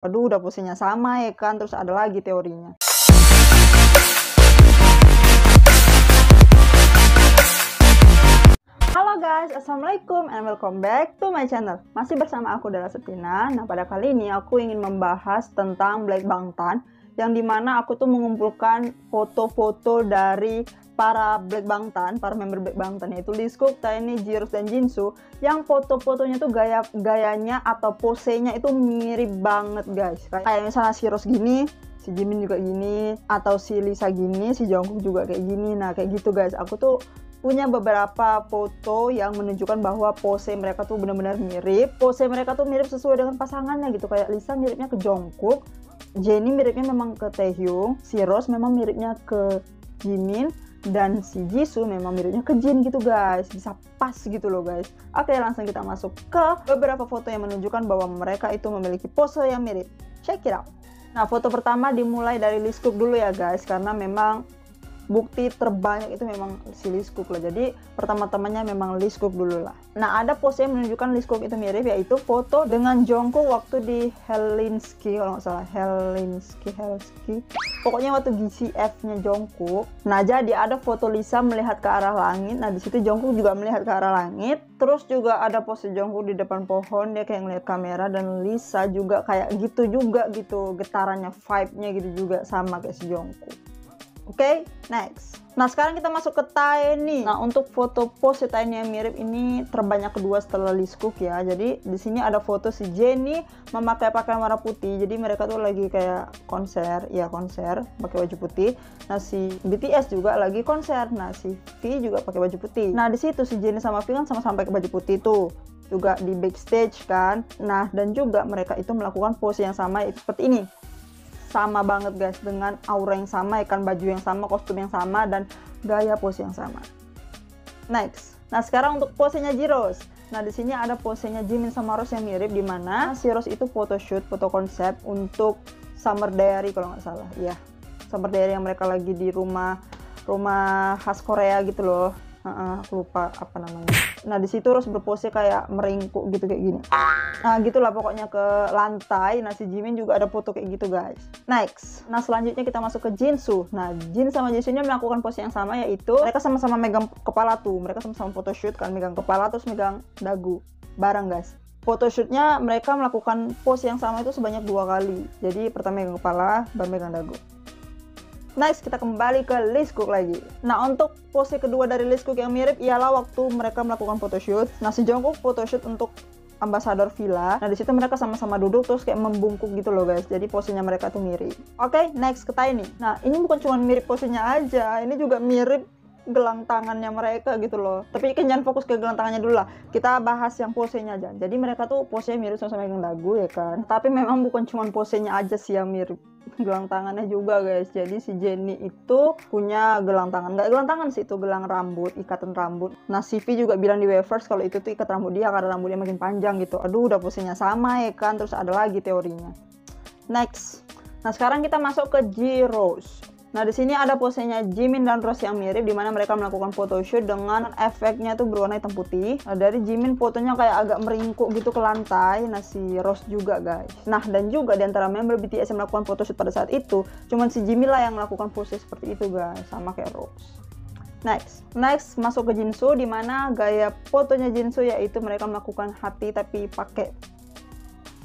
Aduh, udah posenya sama ya kan, terus ada lagi teorinya. Halo guys, assalamualaikum and welcome back to my channel. Masih bersama aku Della Septina. Nah, pada kali ini aku ingin membahas tentang Black Bangtan, yang dimana aku tuh mengumpulkan foto-foto dari para Black Bangtan, para member Black Bangtan, yaitu Lee Seok, Taemin, Jiros, dan Jisoo, yang foto-fotonya tuh gayanya atau posenya itu mirip banget guys. Kayak misalnya si Rose gini, si Jimin juga gini, atau si Lisa gini, si Jungkook juga kayak gini. Nah kayak gitu guys, aku tuh punya beberapa foto yang menunjukkan bahwa pose mereka tuh benar-benar mirip. Pose mereka tuh mirip sesuai dengan pasangannya gitu. Kayak Lisa miripnya ke Jungkook, Jennie miripnya memang ke Taehyung, si Rose memang miripnya ke Jimin, dan si Jisoo memang miripnya ke Jin gitu guys. Bisa pas gitu loh guys. Oke, langsung kita masuk ke beberapa foto yang menunjukkan bahwa mereka itu memiliki pose yang mirip. Check it out. Nah, foto pertama dimulai dari Lee Seok dulu ya guys, karena memang bukti terbanyak itu memang si Lee Seok lah. Jadi pertama-tamanya memang Lee Seok dulu lah. Nah, ada pose yang menunjukkan Lee Seok itu mirip, yaitu foto dengan Jungkook waktu di Helsinki, kalau nggak salah Helsinki. Pokoknya waktu GCF-nya Jungkook. Nah, jadi ada foto Lisa melihat ke arah langit. Nah, di situ Jungkook juga melihat ke arah langit. Terus juga ada pose Jungkook di depan pohon, dia kayak ngeliat kamera, dan Lisa juga kayak gitu juga gitu, getarannya, vibe-nya gitu juga sama kayak si Jungkook. Oke, next. Nah, sekarang kita masuk ke Taemin. Nah, untuk foto pose Taemin yang mirip ini terbanyak kedua setelah Lee Seok ya. Jadi di sini ada foto si Jennie memakai pakaian warna putih. Jadi mereka tuh lagi kayak konser pakai baju putih. Nah, si BTS juga lagi konser. Nah, si V juga pakai baju putih. Nah, di situ si Jennie sama V kan sama-sama pakai baju putih tuh. Juga di backstage kan. Nah, dan juga mereka itu melakukan pose yang sama, yaitu seperti ini. Sama banget guys, dengan aura yang sama, ikan baju yang sama, kostum yang sama, dan gaya pose yang sama. Next. Nah, sekarang untuk posenya Jiros. Nah, di sini ada posenya Jimin sama Rose yang mirip, di mana si Rose itu photoshoot, foto konsep untuk Summer Diary kalau nggak salah. Iya, Summer Diary yang mereka lagi di rumah khas Korea gitu loh. Aku lupa apa namanya. Nah, di situ Rose berpose kayak meringkuk gitu kayak gini. Nah, gitulah pokoknya ke lantai. Nah, si Jimin juga ada foto kayak gitu guys. Next. Nah, selanjutnya kita masuk ke Jisoo. Nah, Jin sama Jisoo ini melakukan pose yang sama, yaitu mereka sama-sama megang kepala tuh. Mereka sama-sama photoshoot kan, megang kepala terus megang dagu bareng guys. Photoshootnya mereka melakukan pose yang sama itu sebanyak 2 kali. Jadi pertama megang kepala, baru megang dagu. Next, kita kembali ke Lee Seok lagi. Nah, untuk pose kedua dari Lee Seok yang mirip ialah waktu mereka melakukan photoshoot. Nah, si Jungkook photoshoot untuk Ambassador Villa. Nah, di situ mereka sama-sama duduk terus kayak membungkuk gitu loh guys. Jadi posenya mereka tuh mirip. Oke, next ke Taemin. Nah, ini bukan cuma mirip posenya aja, ini juga mirip gelang tangannya mereka gitu loh. Tapi kan jangan fokus ke gelang tangannya dulu lah. Kita bahas yang posenya aja. Jadi mereka tuh posenya mirip sama-sama megang dagu ya kan. Tapi memang bukan cuma posenya aja sih yang mirip, gelang tangannya juga guys. Jadi si Jennie itu punya gelang tangan, nggak gelang tangan sih, itu gelang rambut, ikatan rambut. Nah, si V juga bilang di Weverse kalau itu tuh ikat rambut dia karena rambutnya makin panjang gitu. Aduh, udah posenya sama ya kan, terus ada lagi teorinya. Next. Nah, sekarang kita masuk ke Jiros. Nah, di sini ada posenya Jimin dan Rose yang mirip, di mana mereka melakukan photoshoot dengan efeknya tuh berwarna hitam putih. Nah, dari Jimin fotonya kayak agak meringkuk gitu ke lantai. Nah, si Rose juga guys. Nah, dan juga di antara member BTS yang melakukan photoshoot pada saat itu, cuman si Jimin lah yang melakukan pose seperti itu guys, sama kayak Rose. Next masuk ke Jisoo, di mana gaya fotonya Jisoo yaitu mereka melakukan hati tapi pakai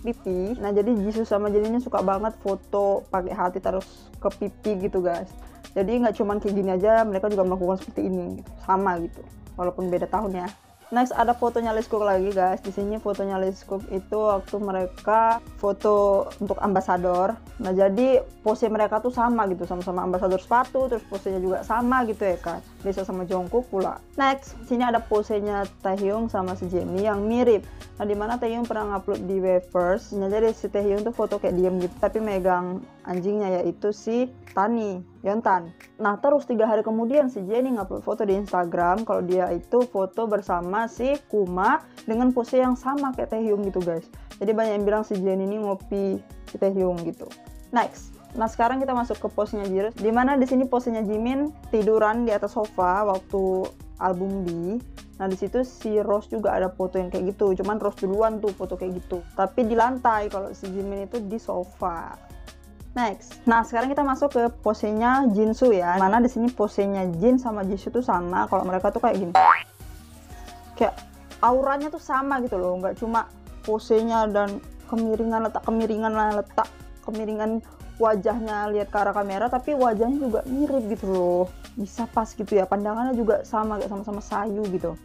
pipi. Nah, jadi Jisoo sama Jennie suka banget foto pakai hati terus ke pipi gitu guys. Jadi nggak cuman kayak gini aja, mereka juga melakukan seperti ini gitu. Sama gitu, walaupun beda tahun ya. Next, ada fotonya Lee Seok lagi guys. Di sini fotonya Lee Seok itu waktu mereka foto untuk Ambassador. Nah, jadi pose mereka tuh sama gitu, sama-sama Ambassador sepatu, terus posenya juga sama gitu ya kan. Lisa sama Jungkook pula. Next, sini ada posenya Taehyung sama si Jennie yang mirip. Nah, dimana Taehyung pernah ngupload di Weverse. Nah, jadi si Taehyung tuh foto kayak diem gitu, tapi megang anjingnya, yaitu si Tani, Yontan. Nah, terus 3 hari kemudian si Jennie ngupload foto di Instagram kalau dia itu foto bersama si Kuma dengan pose yang sama kayak Taehyung gitu guys. Jadi banyak yang bilang si Jennie ini ngopi si Taehyung gitu. Next. Nah, sekarang kita masuk ke posenya Jiros, dimana di sini posenya Jimin tiduran di atas sofa waktu album B. Nah di situ si Rose juga ada foto yang kayak gitu, cuman Rose duluan tuh foto kayak gitu, tapi di lantai, kalau si Jimin itu di sofa. Next, nah sekarang kita masuk ke posenya Jisoo ya, mana di sini posenya Jin sama Jisoo tuh sama, kalau mereka tuh kayak gini, kayak auranya tuh sama gitu loh, nggak cuma posenya dan kemiringan kemiringan wajahnya lihat ke arah kamera, tapi wajahnya juga mirip gitu loh, bisa pas gitu ya, pandangannya juga sama, kayak sama-sama sayu gitu.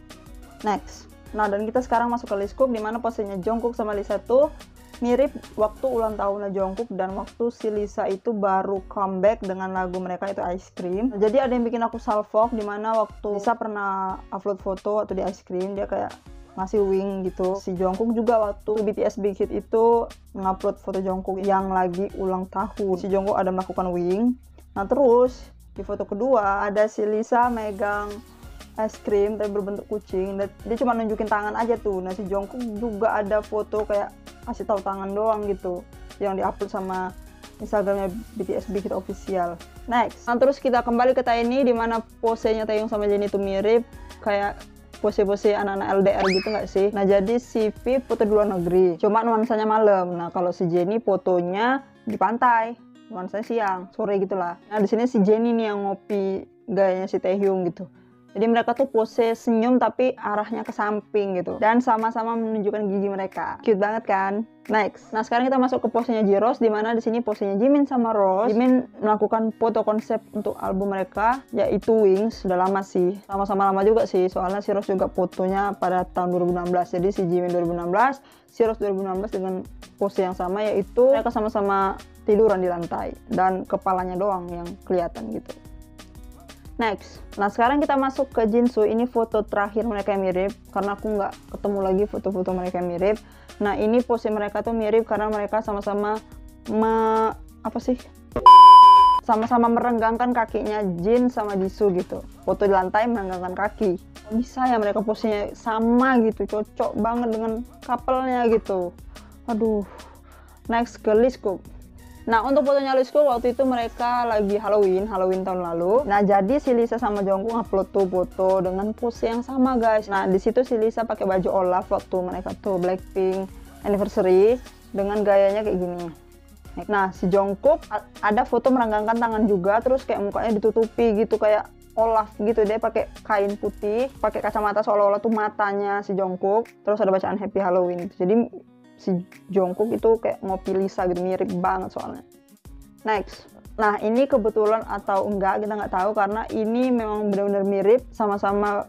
Next, nah dan kita sekarang masuk ke list cook, dimana posenya Jungkook sama Lisa tuh mirip waktu ulang tahunnya Jungkook dan waktu si Lisa itu baru comeback dengan lagu mereka itu Ice Cream. Jadi ada yang bikin aku salfok, dimana waktu Lisa pernah upload foto waktu di Ice Cream, dia kayak ngasih wing gitu. Si Jungkook juga waktu BTS Big Hit itu ngupload foto Jungkook yang lagi ulang tahun, si Jungkook ada melakukan wing. Nah terus di foto kedua ada si Lisa megang es krim tapi berbentuk kucing, dan dia cuma nunjukin tangan aja tuh. Nah si Jungkook juga ada foto kayak kasih tahu tangan doang gitu yang diupload sama Instagramnya BTS Big Hit Official. Next, nah terus kita kembali ke Taeyeon, dimana posenya Taehyung sama Jennie itu mirip kayak pose-pose anak-anak LDR gitu nggak sih? Nah jadi si V foto di luar negeri, cuma nuansanya malam. Nah kalau si Jennie fotonya di pantai, nuansanya siang, sore gitulah. Nah di sini si Jennie nih yang ngopi gayanya si Taehyung gitu. Jadi mereka tuh pose senyum tapi arahnya ke samping gitu, dan sama-sama menunjukkan gigi mereka. Cute banget kan? Next. Nah sekarang kita masuk ke posenya J-Rose, dimana di sini posenya Jimin sama Rose. Jimin melakukan foto konsep untuk album mereka yaitu Wings. Sudah lama sih, sama-sama lama juga sih, soalnya si Rose juga fotonya pada tahun 2016. Jadi si Jimin 2016, si Rose 2016 dengan pose yang sama, yaitu mereka sama-sama tiduran di lantai dan kepalanya doang yang kelihatan gitu. Next, nah sekarang kita masuk ke Jisoo. Ini foto terakhir mereka yang mirip, karena aku nggak ketemu lagi foto-foto mereka yang mirip. Nah ini pose mereka tuh mirip karena mereka sama-sama sama-sama merenggangkan kakinya Jin sama Jisoo gitu. Foto di lantai merenggangkan kaki. Bisa ya mereka posenya sama gitu, cocok banget dengan couple-nya gitu. Aduh. Next ke Lisa. Nah untuk fotonya Lisa waktu itu mereka lagi Halloween tahun lalu. Nah jadi si Lisa sama Jungkook upload tuh foto dengan pose yang sama guys. Nah di situ si Lisa pakai baju Olaf waktu mereka tuh Blackpink anniversary dengan gayanya kayak gini. Nah si Jungkook ada foto merenggangkan tangan juga, terus kayak mukanya ditutupi gitu kayak Olaf gitu, dia pakai kain putih, pakai kacamata seolah-olah tuh matanya si Jungkook, terus ada bacaan Happy Halloween gitu. Jadi si Jungkook itu kayak ngopi Lisa gitu, mirip banget soalnya. Next, nah ini kebetulan atau enggak kita nggak tahu, karena ini memang benar-benar mirip, sama-sama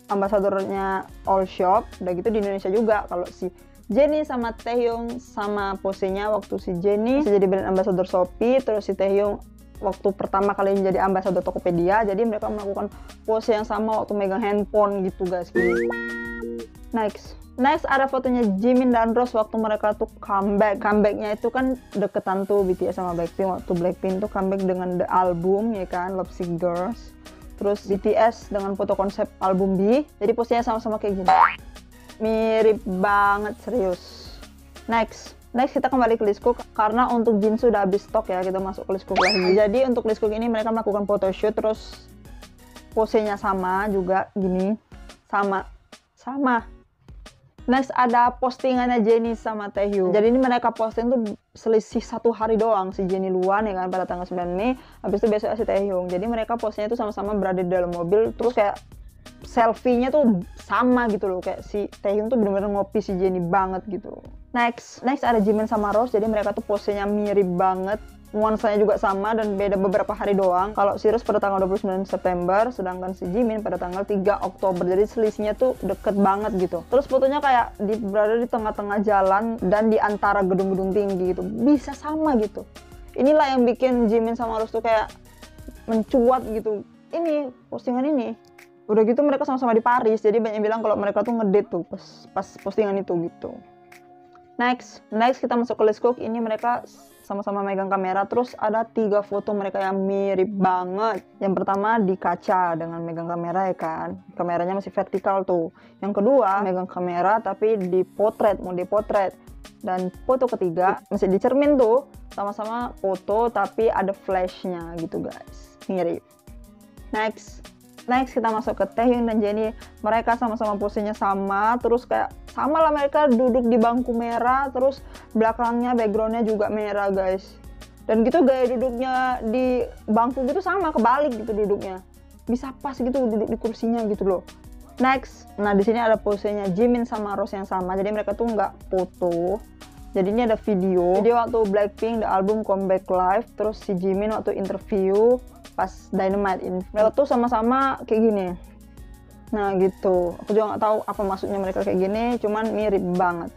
ambasadornya All Shop. Udah gitu di Indonesia juga, kalau si Jennie sama Taehyung sama posenya waktu si Jennie jadi brand ambassador Shopee, terus si Taehyung waktu pertama kali jadi ambasador Tokopedia. Jadi mereka melakukan pose yang sama waktu megang handphone gitu guys. Next ada fotonya Jimin dan Rose waktu mereka tuh comeback. Comebacknya itu kan deketan tuh BTS sama Blackpink. Waktu Blackpink tuh comeback dengan The Album ya kan, Lovesick Girls. Terus BTS dengan foto konsep album B. Jadi posenya sama-sama kayak gini. Mirip banget, serius. Next kita kembali ke Lisa, karena untuk Jisoo udah habis stok ya, kita masuk ke Lisa lagi. Jadi untuk Lisa ini mereka melakukan photoshoot, terus posenya sama juga gini, sama. Next ada postingannya Jennie sama Taehyung. Jadi ini mereka posting tuh selisih 1 hari doang. Si Jennie luan ya kan pada tanggal 9 Mei, habis itu besok si Taehyung. Jadi mereka postingnya tuh sama-sama berada di dalam mobil, terus kayak selfie-nya tuh sama gitu loh, kayak si Taehyung tuh bener-bener ngopi si Jennie banget gitu. Next ada Jimin sama Rose. Jadi mereka tuh posenya mirip banget, nuansanya juga sama dan beda beberapa hari doang. Kalau si Rose pada tanggal 29 September, sedangkan si Jimin pada tanggal 3 Oktober. Jadi selisihnya tuh deket banget gitu. Terus fotonya kayak berada di tengah-tengah jalan dan di antara gedung-gedung tinggi gitu. Bisa sama gitu. Inilah yang bikin Jimin sama Rose tuh kayak mencuat gitu. Ini postingan ini. Udah gitu mereka sama-sama di Paris. Jadi banyak yang bilang kalau mereka tuh ngedate tuh pas postingan itu gitu. Next kita masuk ke Lisa. Ini mereka sama-sama megang kamera, terus ada 3 foto mereka yang mirip banget. Yang pertama di kaca dengan megang kamera ya kan, kameranya masih vertikal tuh. Yang kedua megang kamera tapi di potret, mode potret. Dan foto ketiga masih di cermin tuh, sama-sama foto tapi ada flashnya gitu guys, mirip. Next Next kita masuk ke Taehyung dan Jennie. Mereka sama-sama posenya sama, terus kayak sama lah mereka duduk di bangku merah, terus belakangnya backgroundnya juga merah guys. Dan gitu gaya duduknya di bangku gitu sama, kebalik gitu duduknya. Bisa pas gitu duduk di kursinya gitu loh. Next, nah di sini ada posenya Jimin sama Rose yang sama, jadi mereka tuh nggak foto. Jadi ini ada video waktu Blackpink the album comeback live, terus si Jimin waktu interview pas Dynamite ini. Mereka tuh sama-sama kayak gini. Nah gitu, aku juga nggak tahu apa maksudnya mereka kayak gini, cuman mirip banget.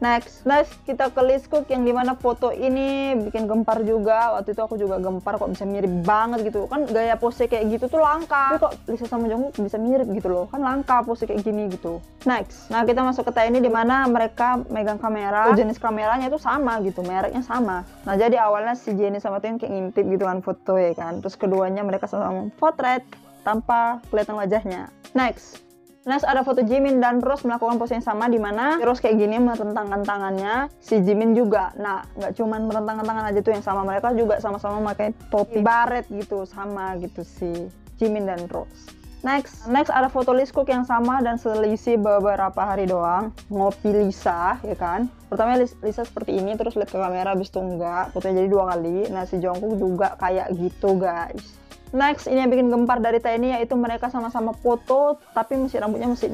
Next kita ke Leescook yang dimana foto ini bikin gempar juga. Waktu itu aku juga gempar, kok bisa mirip banget gitu. Kan gaya pose kayak gitu tuh langka. Tapi kok Lisa sama Jungkook bisa mirip gitu loh. Kan langka pose kayak gini gitu. Next, nah kita masuk ke ini dimana mereka megang kamera. Jenis kameranya itu sama gitu, mereknya sama. Nah jadi awalnya si Jennie sama Taehyung kayak ngintip gitu kan foto ya kan. Terus keduanya mereka sama potret tanpa kelihatan wajahnya. Next ada foto Jimin dan Rose melakukan pose yang sama, di mana Rose kayak gini merentangkan tangannya, si Jimin juga. Nah, nggak cuman merentangkan tangan aja tuh yang sama, mereka juga sama-sama pakai topi baret gitu, sama gitu si Jimin dan Rose. Next ada foto Leescook yang sama dan selisih beberapa hari doang. Ngopi Lisa, ya kan? Pertama Lisa seperti ini, terus lihat ke kamera, habis itu enggak. Fotonya jadi 2 kali. Nah, si Jungkook juga kayak gitu, guys. Next, ini yang bikin gempar dari Taehyung yaitu mereka sama-sama foto, tapi rambutnya mesti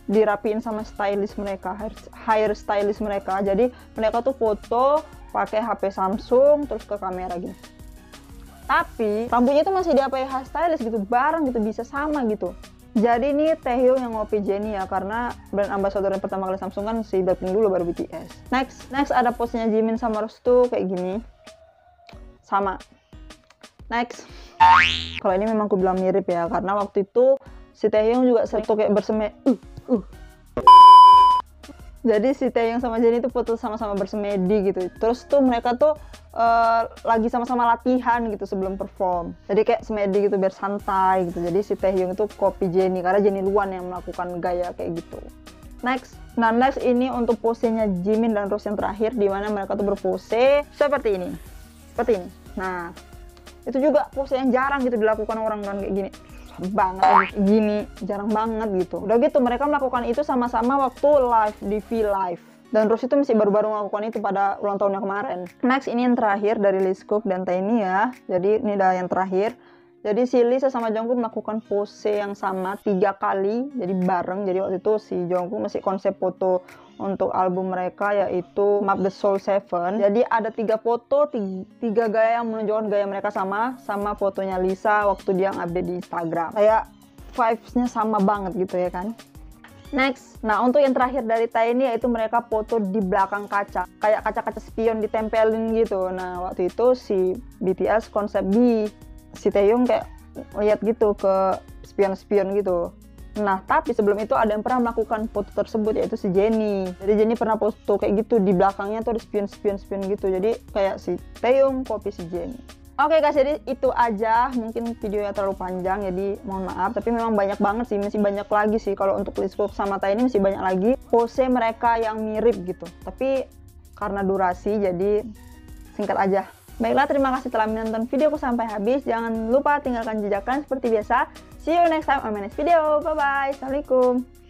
dirapiin sama stylist mereka, hair stylist mereka. Jadi mereka tuh foto pakai HP Samsung terus ke kamera gitu. Tapi rambutnya tuh masih diapain hair stylist gitu, bareng gitu, bisa sama gitu. Jadi ini Taehyung yang ngopi Jennie ya, karena brand ambassador yang pertama kali Samsung kan si Blackpink dulu baru BTS. Next ada posenya Jimin sama Rose tuh kayak gini, sama. Next, kalau ini memang aku bilang mirip ya, karena waktu itu si Taehyung juga sering tuh kayak Jadi si Taehyung sama Jennie itu foto sama-sama bersemedi gitu. Terus tuh mereka tuh lagi sama-sama latihan gitu sebelum perform. Jadi kayak semedi gitu biar santai gitu. Jadi si Taehyung itu copy Jennie, karena Jennie Luan yang melakukan gaya kayak gitu. Next ini untuk posenya Jimin dan Rose yang terakhir, di mana mereka tuh berpose seperti ini. Nah, itu juga pose yang jarang gitu dilakukan orang kayak gini banget gini, jarang banget gitu. Udah gitu mereka melakukan itu sama-sama waktu live di V-Live, dan Rose itu masih baru-baru melakukan itu pada ulang tahunnya kemarin. Next, ini yang terakhir dari Leescook dan Taehyung ya. Jadi ini udah yang terakhir. Jadi si Lisa sama Jungkook melakukan pose yang sama 3 kali, jadi bareng. Jadi waktu itu si Jungkook masih konsep foto untuk album mereka yaitu Map the Soul 7. Jadi ada 3 foto, 3 gaya yang menunjukkan gaya mereka sama fotonya Lisa waktu dia update di Instagram. Kayak vibes-nya sama banget gitu ya kan. Next, nah untuk yang terakhir dari Taehyung yaitu mereka foto di belakang kaca, kayak kaca-kaca spion ditempelin gitu. Nah waktu itu si BTS konsep si Taehyung kayak lihat gitu ke spion-spion gitu. Nah, tapi sebelum itu ada yang pernah melakukan foto tersebut yaitu si Jennie. Jadi Jennie pernah foto kayak gitu, di belakangnya tuh ada spion-spion gitu. Jadi kayak si Taehyung copy si Jennie. Oke guys, jadi itu aja. Mungkin videonya terlalu panjang, jadi mohon maaf. Tapi memang banyak banget sih, masih banyak lagi sih. Kalau untuk Leescook sama Taehyung masih banyak lagi pose mereka yang mirip gitu. Tapi karena durasi, jadi singkat aja. Baiklah, terima kasih telah menonton videoku sampai habis. Jangan lupa tinggalkan jejak kalian seperti biasa. See you next time on my next video. Bye-bye. Assalamualaikum.